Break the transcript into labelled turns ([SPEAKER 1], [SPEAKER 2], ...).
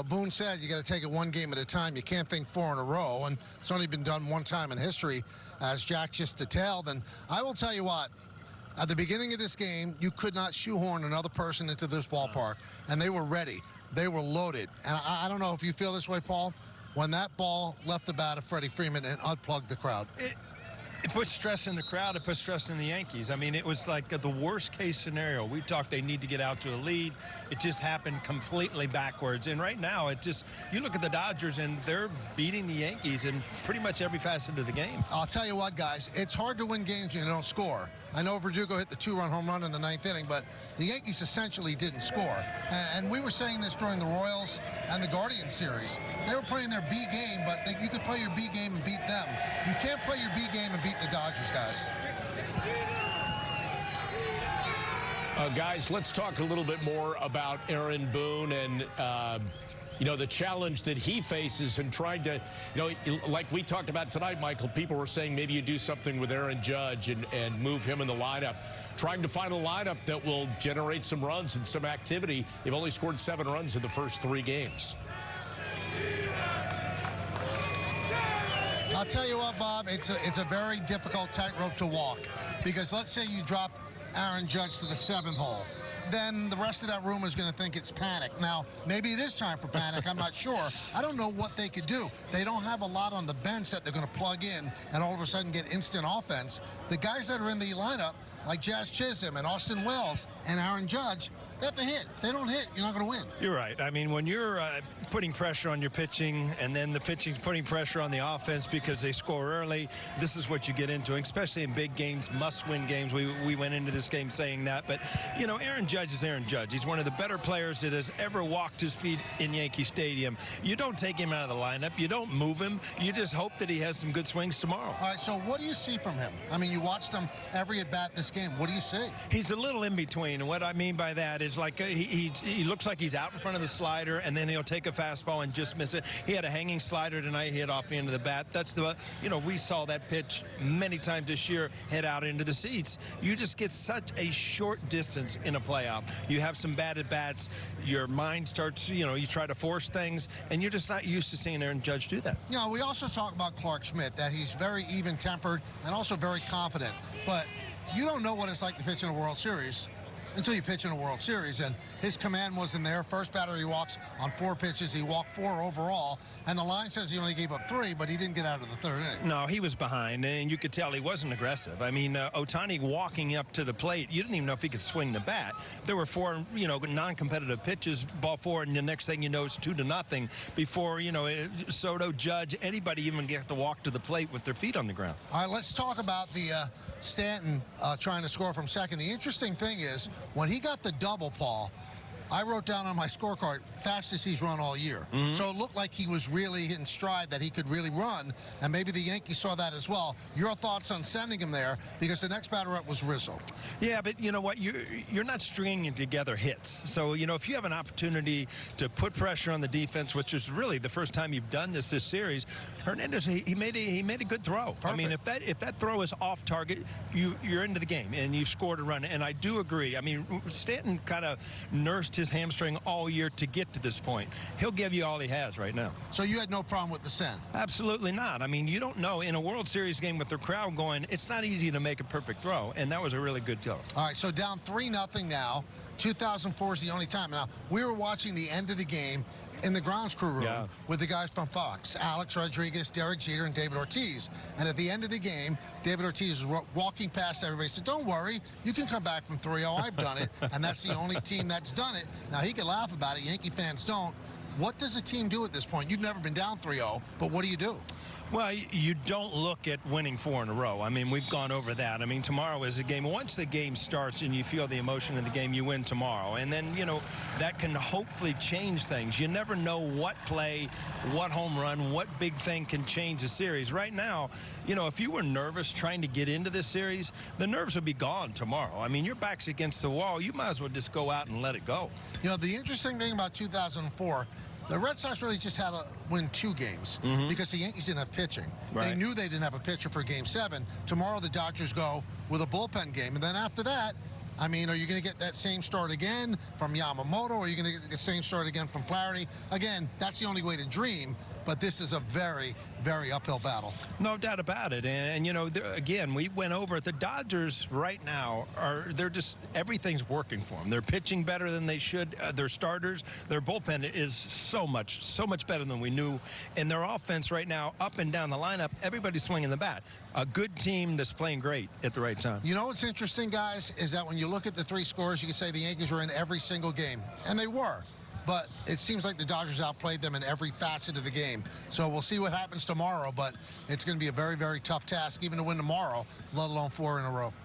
[SPEAKER 1] Boone said you got to take it one game at a time. You can't think four in a row, and it's only been done one time in history, as Jack just detailed. And I will tell you what, at the beginning of this game, you could not shoehorn another person into this ballpark, and they were ready. They were loaded. And I don't know if you feel this way, Paul, when that ball left the bat of Freddie Freeman and unplugged the crowd.
[SPEAKER 2] It puts stress in the crowd. It puts stress in the Yankees. I mean, it was like the worst-case scenario. We talked they need to get out to a lead. It just happened completely backwards. And right now, you look at the Dodgers, and they're beating the Yankees in pretty much every facet of the game.
[SPEAKER 1] I'll tell you what, guys, it's hard to win games when you don't score. I know Verdugo hit the two-run home run in the ninth inning, but the Yankees essentially didn't score. And we were saying this during the Royals and the Guardians series. They were playing their B game, but you could play your B game and beat them. You can't play your B game and beat the Dodgers, guys.
[SPEAKER 3] Guys, let's talk a little bit more about Aaron Boone and the challenge that he faces and trying to, like we talked about tonight, Michael, people were saying maybe you do something with Aaron Judge and move him in the lineup. Trying to find a lineup that will generate some runs and some activity. They've only scored 7 runs in the first 3 games.
[SPEAKER 1] I'll tell you what, Bob, it's a very difficult tightrope to walk, because let's say you drop Aaron Judge to the 7th hole. Then the rest of that room is going to think it's panic. Now, maybe it is time for panic. I'm not sure. I don't know what they could do. They don't have a lot on the bench that they're going to plug in and all of a sudden get instant offense. The guys that are in the lineup, like Jazz Chisholm and Austin Wells and Aaron Judge, they have to hit. If they don't hit, you're not going to win.
[SPEAKER 2] You're right. I mean, when you're putting pressure on your pitching, and then the pitching's putting pressure on the offense because they score early, this is what you get into, especially in big games, must-win games. We went into this game saying that. But, Aaron Judge is Aaron Judge. He's one of the better players that has ever walked his feet in Yankee Stadium. You don't take him out of the lineup. You don't move him. You just hope that he has some good swings tomorrow.
[SPEAKER 1] All right, so what do you see from him? I mean, you watched him every at-bat this game. What do you see?
[SPEAKER 2] He's a little in between, and what I mean by that is like he looks like he's out in front of the slider, and then he'll take a fastball and just miss it. He had a hanging slider tonight. He hit off the end of the bat. That's we saw that pitch many times this year head out into the seats. You just get such a short distance in a playoff. You have some bad at-bats. Your mind starts, you try to force things, and you're just not used to seeing Aaron Judge do that.
[SPEAKER 1] We also talk about Clark Schmitt, that he's very even-tempered and also very confident. But you don't know what it's like to pitch in a World Series until you pitch in a World Series, and his command wasn't there. First batter he walks on 4 pitches. He walked 4 overall, and the line says he only gave up 3, but he didn't get out of the 3rd inning.
[SPEAKER 2] No, he was behind, and you could tell he wasn't aggressive. I mean, Ohtani walking up to the plate, you didn't even know if he could swing the bat. There were 4, non-competitive pitches, ball 4, and the next thing you know it's 2-0 before, Soto, Judge, anybody even get to walk to the plate with their feet on the ground.
[SPEAKER 1] All right, let's talk about the Stanton trying to score from second. The interesting thing is, when he got the double, Paul, I wrote down on my scorecard, fastest he's run all year. So it looked like he was really in stride, that he could really run, and maybe the Yankees saw that as well. Your thoughts on sending him there, because the next batter up was Rizzo. Yeah,
[SPEAKER 2] but you know what? You're not stringing together hits. So, if you have an opportunity to put pressure on the defense, which is really the first time you've done this series, Hernandez, he made a good throw.
[SPEAKER 1] Perfect.
[SPEAKER 2] I mean, if that throw is off target, you're into the game, and you've scored a run. And I do agree. I mean, Stanton kind of nursed his hamstring all year to get to this point. He'll give you all he has right now.
[SPEAKER 1] So you had no problem with the send?
[SPEAKER 2] Absolutely not. I mean, you don't know. In a World Series game with the crowd going, it's not easy to make a perfect throw, and that was a really good throw.
[SPEAKER 1] All right, so down 3-0 now. 2004 is the only time. Now, we were watching the end of the game in the grounds crew room with the guys from Fox, Alex Rodriguez, Derek Jeter, and David Ortiz. And at the end of the game, David Ortiz was walking past everybody, said, don't worry, you can come back from 3-0. I've done it, and that's the only team that's done it. Now, he can laugh about it. Yankee fans don't. What does a team do at this point? You've never been down 3-0, but what do you do?
[SPEAKER 2] Well, you don't look at winning 4 in a row. I mean, we've gone over that. I mean, tomorrow is a game. Once the game starts and you feel the emotion of the game, you win tomorrow. And then, that can hopefully change things. You never know what play, what home run, what big thing can change a series. Right now, if you were nervous trying to get into this series, the nerves will be gone tomorrow. I mean, your back's against the wall. You might as well just go out and let it go.
[SPEAKER 1] The interesting thing about 2004, the Red Sox really just had to win 2 games because the Yankees didn't have pitching.
[SPEAKER 2] Right.
[SPEAKER 1] They knew they didn't have a pitcher for Game 7. Tomorrow the Dodgers go with a bullpen game. And then after that, I mean, are you going to get that same start again from Yamamoto, or are you going to get the same start again from Flaherty? Again, that's the only way to dream, but this is a very, very uphill battle.
[SPEAKER 2] No doubt about it. And you know, again, we went over it. The Dodgers right now they're just, everything's working for them. They're pitching better than they should. Their starters, their bullpen is so much better than we knew. And their offense right now, up and down the lineup, everybody's swinging the bat. A good team that's playing great at the right time.
[SPEAKER 1] You know what's interesting, guys, is that when you look at the three scores, you can say the Yankees were in every single game, and they were. But it seems like the Dodgers outplayed them in every facet of the game. So we'll see what happens tomorrow, but it's going to be a very, very tough task even to win tomorrow, let alone 4 in a row.